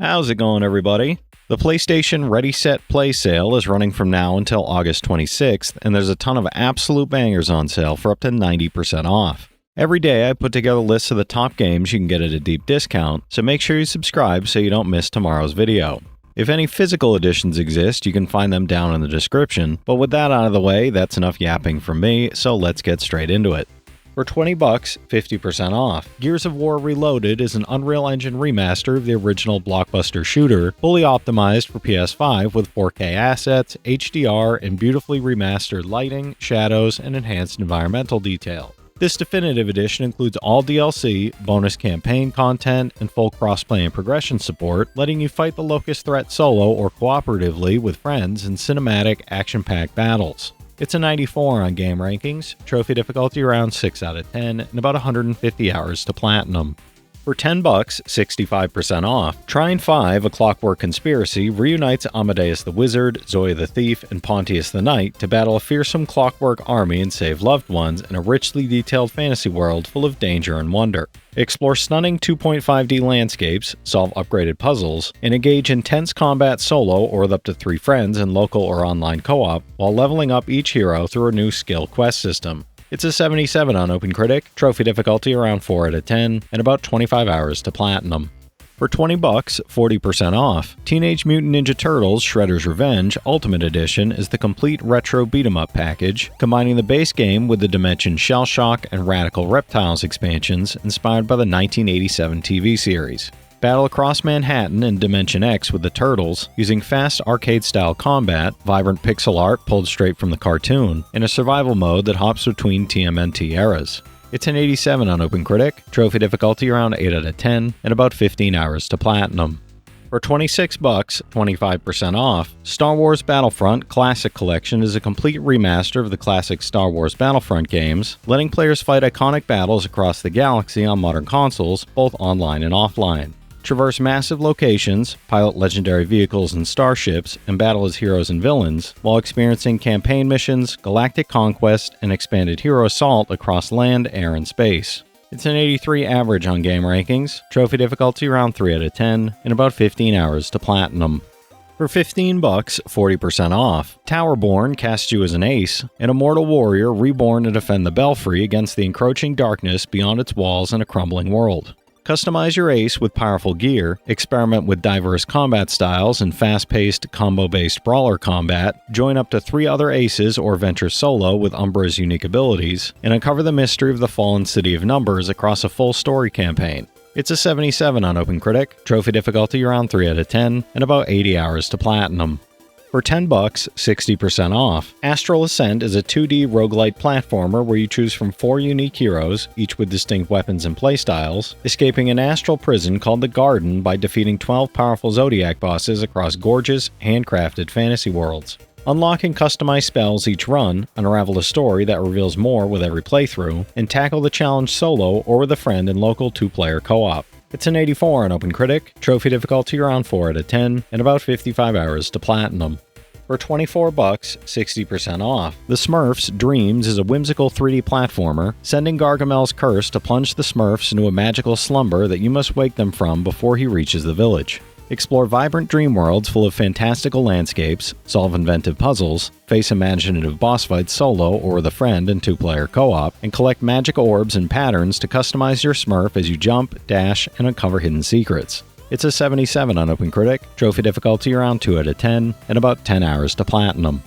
How's it going, everybody? The PlayStation Ready Set Play sale is running from now until August 26th, and there's a ton of absolute bangers on sale for up to 90% off. Every day I put together lists of the top games you can get at a deep discount, so make sure you subscribe so you don't miss tomorrow's video. If any physical editions exist, you can find them down in the description, but with that out of the way, that's enough yapping from me, so let's get straight into it. For $20, 50% off. Gears of War Reloaded is an Unreal Engine remaster of the original blockbuster shooter, fully optimized for PS5 with 4K assets, HDR, and beautifully remastered lighting, shadows, and enhanced environmental detail. This definitive edition includes all DLC, bonus campaign content, and full crossplay and progression support, letting you fight the Locust threat solo or cooperatively with friends in cinematic, action-packed battles. It's a 94 on game rankings, trophy difficulty around 6 out of 10, and about 150 hours to platinum. For $10, 65% off. Trine 5, A Clockwork Conspiracy reunites Amadeus the Wizard, Zoya the Thief, and Pontius the Knight to battle a fearsome clockwork army and save loved ones in a richly detailed fantasy world full of danger and wonder. Explore stunning 2.5D landscapes, solve upgraded puzzles, and engage intense combat solo or with up to 3 friends in local or online co-op while leveling up each hero through a new skill quest system. It's a 77 on OpenCritic, trophy difficulty around 4 out of 10, and about 25 hours to platinum. For $20, 40% off. Teenage Mutant Ninja Turtles Shredder's Revenge Ultimate Edition is the complete retro beat-em-up package, combining the base game with the Dimension Shell Shock and Radical Reptiles expansions inspired by the 1987 TV series. Battle across Manhattan and Dimension X with the Turtles, using fast arcade-style combat, vibrant pixel art pulled straight from the cartoon, and a survival mode that hops between TMNT eras. It's an 87 on OpenCritic, trophy difficulty around 8 out of 10, and about 15 hours to platinum. For $26, 25% off, Star Wars Battlefront Classic Collection is a complete remaster of the classic Star Wars Battlefront games, letting players fight iconic battles across the galaxy on modern consoles, both online and offline. Traverse massive locations, pilot legendary vehicles and starships, and battle as heroes and villains, while experiencing campaign missions, galactic conquest, and expanded hero assault across land, air, and space. It's an 83 average on game rankings, trophy difficulty around 3 out of 10, and about 15 hours to platinum. For $15, 40% off. Towerborne casts you as an ace, an immortal warrior reborn to defend the Belfry against the encroaching darkness beyond its walls in a crumbling world. Customize your ace with powerful gear, experiment with diverse combat styles and fast-paced, combo-based brawler combat, join up to 3 other aces or venture solo with Umbra's unique abilities, and uncover the mystery of the fallen city of Numbers across a full story campaign. It's a 77 on OpenCritic, trophy difficulty around 3 out of 10, and about 80 hours to platinum. For $10, 60% off. Astral Ascent is a 2D roguelite platformer where you choose from 4 unique heroes, each with distinct weapons and playstyles, escaping an astral prison called the Garden by defeating 12 powerful Zodiac bosses across gorgeous, handcrafted fantasy worlds. Unlock and customize spells each run, unravel a story that reveals more with every playthrough, and tackle the challenge solo or with a friend in local 2-player co-op. It's an 84 on OpenCritic, trophy difficulty around 4 out of 10, and about 55 hours to platinum. For $24, 60% off. The Smurfs Dreams is a whimsical 3D platformer, sending Gargamel's curse to plunge the Smurfs into a magical slumber that you must wake them from before he reaches the village. Explore vibrant dream worlds full of fantastical landscapes, solve inventive puzzles, face imaginative boss fights solo or with a friend in 2-player co-op, and collect magic orbs and patterns to customize your Smurf as you jump, dash, and uncover hidden secrets. It's a 77 on OpenCritic, trophy difficulty around 2 out of 10, and about 10 hours to platinum.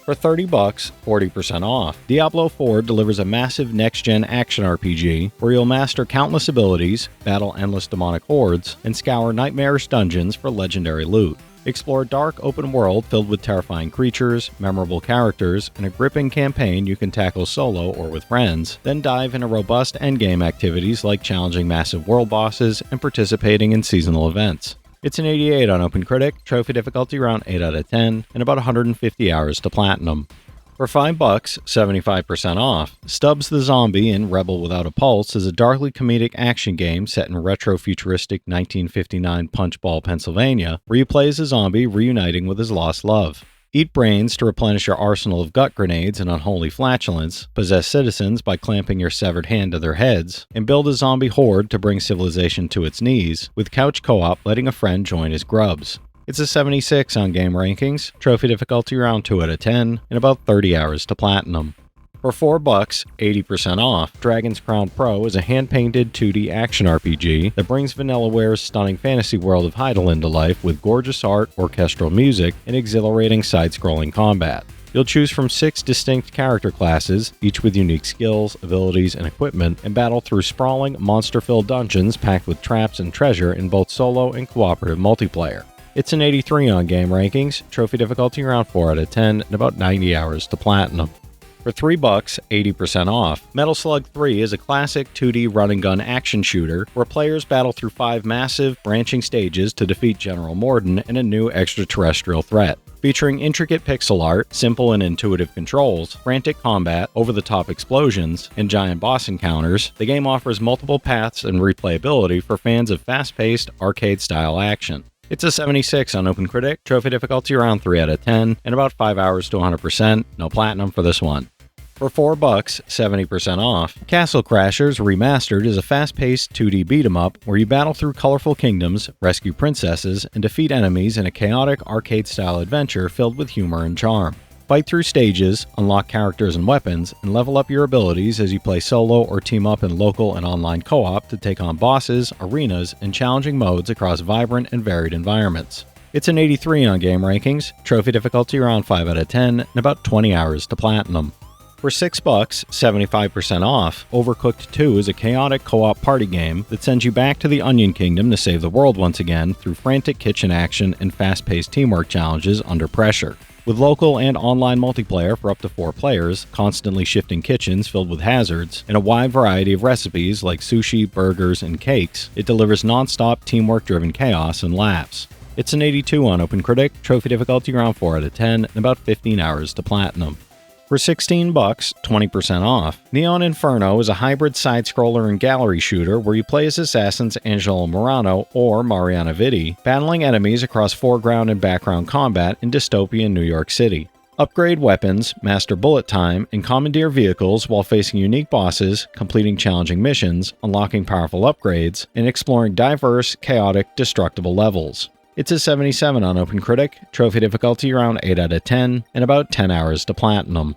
For $30, 40% off. Diablo 4 delivers a massive next-gen action RPG where you'll master countless abilities, battle endless demonic hordes, and scour nightmarish dungeons for legendary loot. Explore a dark open world filled with terrifying creatures, memorable characters, and a gripping campaign you can tackle solo or with friends, then dive into robust endgame activities like challenging massive world bosses and participating in seasonal events. It's an 88 on OpenCritic, trophy difficulty around 8 out of 10, and about 150 hours to platinum. For $5, 75% off. Stubbs the Zombie in Rebel Without a Pulse is a darkly comedic action game set in retro-futuristic 1959 Punchbowl, Pennsylvania, where you play as a zombie reuniting with his lost love. Eat brains to replenish your arsenal of gut grenades and unholy flatulence, possess citizens by clamping your severed hand to their heads, and build a zombie horde to bring civilization to its knees, with couch co-op letting a friend join his grubs. It's a 76 on game rankings, trophy difficulty around 2 out of 10, and about 30 hours to platinum. For $4, 80% off, Dragon's Crown Pro is a hand-painted 2D action RPG that brings Vanillaware's stunning fantasy world of Hydaelyn to life with gorgeous art, orchestral music, and exhilarating side-scrolling combat. You'll choose from 6 distinct character classes, each with unique skills, abilities, and equipment, and battle through sprawling, monster-filled dungeons packed with traps and treasure in both solo and cooperative multiplayer. It's an 83 on game rankings, trophy difficulty around 4 out of 10, and about 90 hours to platinum. For $3, 80% off, Metal Slug 3 is a classic 2D run-and-gun action shooter where players battle through 5 massive, branching stages to defeat General Morden and a new extraterrestrial threat. Featuring intricate pixel art, simple and intuitive controls, frantic combat, over-the-top explosions, and giant boss encounters, the game offers multiple paths and replayability for fans of fast-paced, arcade-style action. It's a 76 on OpenCritic, trophy difficulty around 3 out of 10, and about 5 hours to 100%, no platinum for this one. For $4, 70% off, Castle Crashers Remastered is a fast-paced 2D beat-em-up where you battle through colorful kingdoms, rescue princesses, and defeat enemies in a chaotic arcade-style adventure filled with humor and charm. Fight through stages, unlock characters and weapons, and level up your abilities as you play solo or team up in local and online co-op to take on bosses, arenas, and challenging modes across vibrant and varied environments. It's an 83 on game rankings, trophy difficulty around 5 out of 10, and about 20 hours to platinum. For $6, 75% off, Overcooked 2 is a chaotic co-op party game that sends you back to the Onion Kingdom to save the world once again through frantic kitchen action and fast-paced teamwork challenges under pressure. With local and online multiplayer for up to 4 players, constantly shifting kitchens filled with hazards, and a wide variety of recipes like sushi, burgers, and cakes, it delivers non-stop teamwork-driven chaos and laughs. It's an 82 on OpenCritic, trophy difficulty around 4 out of 10, and about 15 hours to platinum. For $16, 20% off, Neon Inferno is a hybrid side-scroller and gallery shooter where you play as assassins Angelo Morano or Mariana Vitti, battling enemies across foreground and background combat in dystopian New York City. Upgrade weapons, master bullet time, and commandeer vehicles while facing unique bosses, completing challenging missions, unlocking powerful upgrades, and exploring diverse, chaotic, destructible levels. It's a 77 on OpenCritic, trophy difficulty around 8 out of 10, and about 10 hours to platinum.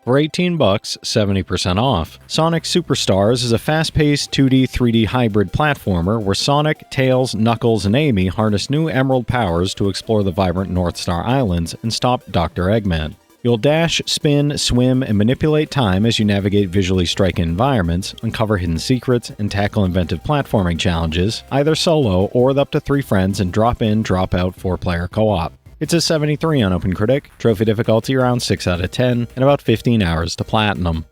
For $18, 70% off, Sonic Superstars is a fast-paced 2D, 3D hybrid platformer where Sonic, Tails, Knuckles, and Amy harness new emerald powers to explore the vibrant North Star Islands and stop Dr. Eggman. You'll dash, spin, swim, and manipulate time as you navigate visually striking environments, uncover hidden secrets, and tackle inventive platforming challenges, either solo or with up to 3 friends in drop-in, drop-out 4-player co-op. It's a 73 on OpenCritic, trophy difficulty around 6 out of 10, and about 15 hours to platinum.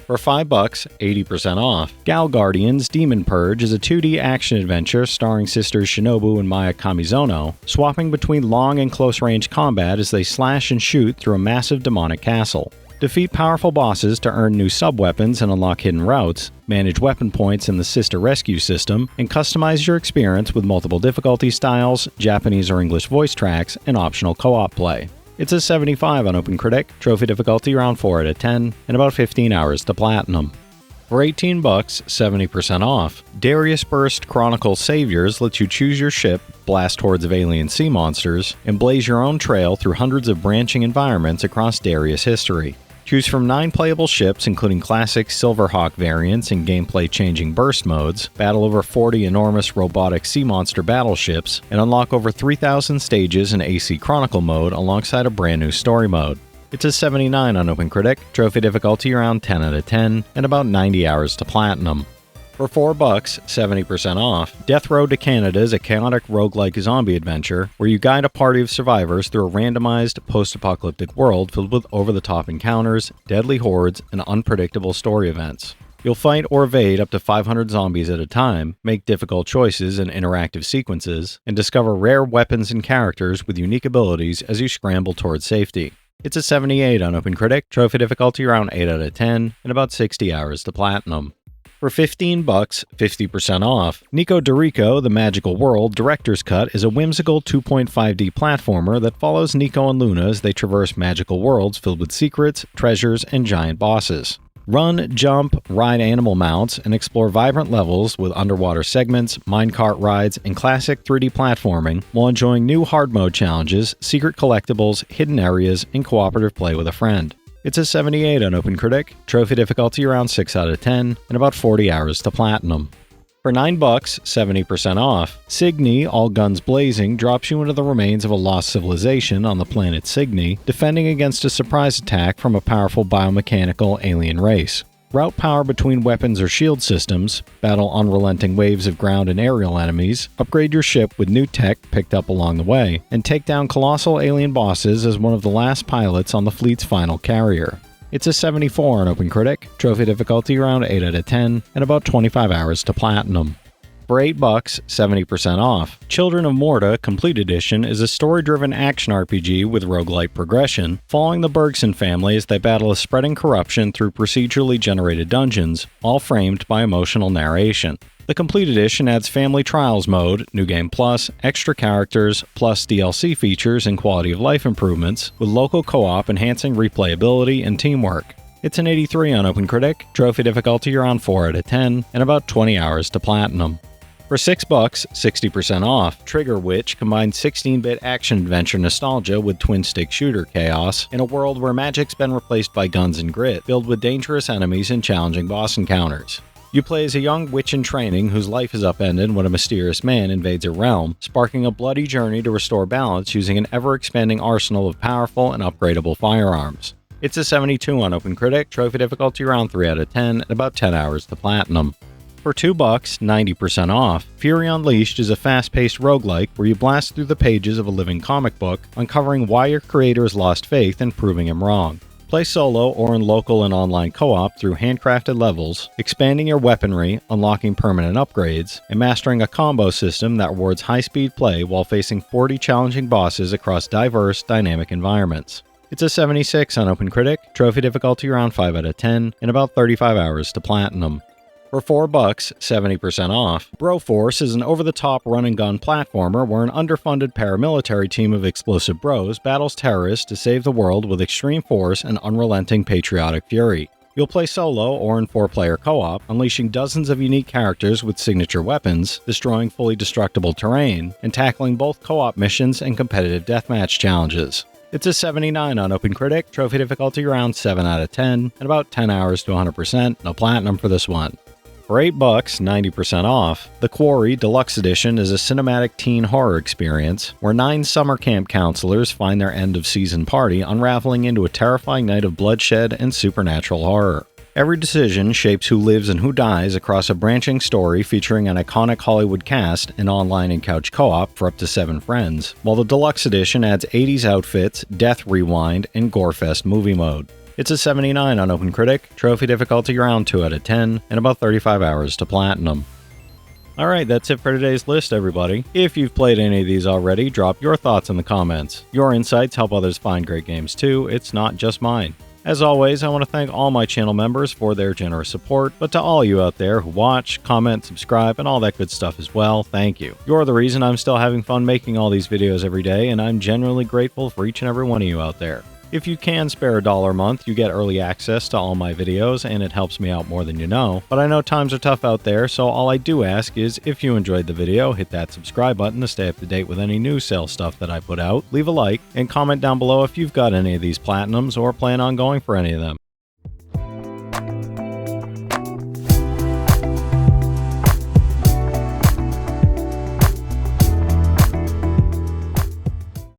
For $5, 80% off, Gal Guardians Demon Purge is a 2D action adventure starring sisters Shinobu and Maya Kamizono, swapping between long and close-range combat as they slash and shoot through a massive demonic castle. Defeat powerful bosses to earn new sub-weapons and unlock hidden routes, manage weapon points in the Sister Rescue system, and customize your experience with multiple difficulty styles, Japanese or English voice tracks, and optional co-op play. It's a 75 on OpenCritic, trophy difficulty around 4 out of 10, and about 15 hours to platinum. For $18, 70% off, Daruisburst Chronicle Saviors lets you choose your ship, blast hordes of alien sea monsters, and blaze your own trail through hundreds of branching environments across Darius history. Choose from 9 playable ships including classic Silverhawk variants and gameplay-changing burst modes, battle over 40 enormous robotic sea monster battleships, and unlock over 3,000 stages in AC Chronicle mode alongside a brand new story mode. It's a 79 on OpenCritic, trophy difficulty around 10 out of 10, and about 90 hours to platinum. For $4, 70% off, Death Road to Canada is a chaotic roguelike zombie adventure where you guide a party of survivors through a randomized post-apocalyptic world filled with over-the-top encounters, deadly hordes, and unpredictable story events. You'll fight or evade up to 500 zombies at a time, make difficult choices in interactive sequences, and discover rare weapons and characters with unique abilities as you scramble towards safety. It's a 78 on OpenCritic, trophy difficulty around 8 out of 10, and about 60 hours to platinum. For $15, 50% off. Nikoderiko, The Magical World Director's Cut is a whimsical 2.5D platformer that follows Nico and Luna as they traverse magical worlds filled with secrets, treasures, and giant bosses. Run, jump, ride animal mounts, and explore vibrant levels with underwater segments, minecart rides, and classic 3D platforming while enjoying new hard mode challenges, secret collectibles, hidden areas, and cooperative play with a friend. It's a 78 on OpenCritic, trophy difficulty around 6 out of 10, and about 40 hours to platinum. For $9, 70% off, Cygni, All Guns Blazing drops you into the remains of a lost civilization on the planet Cygni, defending against a surprise attack from a powerful biomechanical alien race. Route power between weapons or shield systems, battle unrelenting waves of ground and aerial enemies, upgrade your ship with new tech picked up along the way, and take down colossal alien bosses as one of the last pilots on the fleet's final carrier. It's a 74 on OpenCritic, trophy difficulty around 8 out of 10, and about 25 hours to platinum. For $8, 70% off. Children of Morta Complete Edition is a story-driven action RPG with roguelike progression, following the Bergson family as they battle a spreading corruption through procedurally generated dungeons, all framed by emotional narration. The Complete Edition adds Family Trials mode, New Game Plus, extra characters, plus DLC features and quality of life improvements, with local co-op enhancing replayability and teamwork. It's an 83 on OpenCritic, trophy difficulty around 4 out of 10, and about 20 hours to platinum. For $6, 60% off, Trigger Witch combines 16-bit action-adventure nostalgia with twin-stick shooter chaos in a world where magic's been replaced by guns and grit, filled with dangerous enemies and challenging boss encounters. You play as a young witch in training whose life is upended when a mysterious man invades her realm, sparking a bloody journey to restore balance using an ever-expanding arsenal of powerful and upgradable firearms. It's a 72 on OpenCritic, trophy difficulty around 3 out of 10, and about 10 hours to platinum. For $2, 90% off, Fury Unleashed is a fast-paced roguelike where you blast through the pages of a living comic book, uncovering why your creator has lost faith and proving him wrong. Play solo or in local and online co-op through handcrafted levels, expanding your weaponry, unlocking permanent upgrades, and mastering a combo system that rewards high-speed play while facing 40 challenging bosses across diverse, dynamic environments. It's a 76 on OpenCritic, trophy difficulty around 5 out of 10, and about 35 hours to platinum. For $4, 70% off, Broforce is an over-the-top run-and-gun platformer where an underfunded paramilitary team of explosive bros battles terrorists to save the world with extreme force and unrelenting patriotic fury. You'll play solo or in 4-player co-op, unleashing dozens of unique characters with signature weapons, destroying fully destructible terrain, and tackling both co-op missions and competitive deathmatch challenges. It's a 79 on OpenCritic, trophy difficulty around 7 out of 10, and about 10 hours to 100%, no platinum for this one. For $8, 90% off, The Quarry Deluxe Edition is a cinematic teen horror experience where 9 summer camp counselors find their end-of-season party unraveling into a terrifying night of bloodshed and supernatural horror. Every decision shapes who lives and who dies across a branching story featuring an iconic Hollywood cast and online and couch co-op for up to 7 friends, while the Deluxe Edition adds 80s outfits, Death Rewind, and Gorefest movie mode. It's a 79 on OpenCritic, trophy difficulty around 2 out of 10, and about 35 hours to platinum. Alright, that's it for today's list, everybody. If you've played any of these already, drop your thoughts in the comments. Your insights help others find great games too, it's not just mine. As always, I want to thank all my channel members for their generous support, but to all you out there who watch, comment, subscribe, and all that good stuff as well, thank you. You're the reason I'm still having fun making all these videos every day, and I'm genuinely grateful for each and every one of you out there. If you can spare $1 a month, you get early access to all my videos, and it helps me out more than you know. But I know times are tough out there, so all I do ask is, if you enjoyed the video, hit that subscribe button to stay up to date with any new sale stuff that I put out, leave a like, and comment down below if you've got any of these platinums or plan on going for any of them.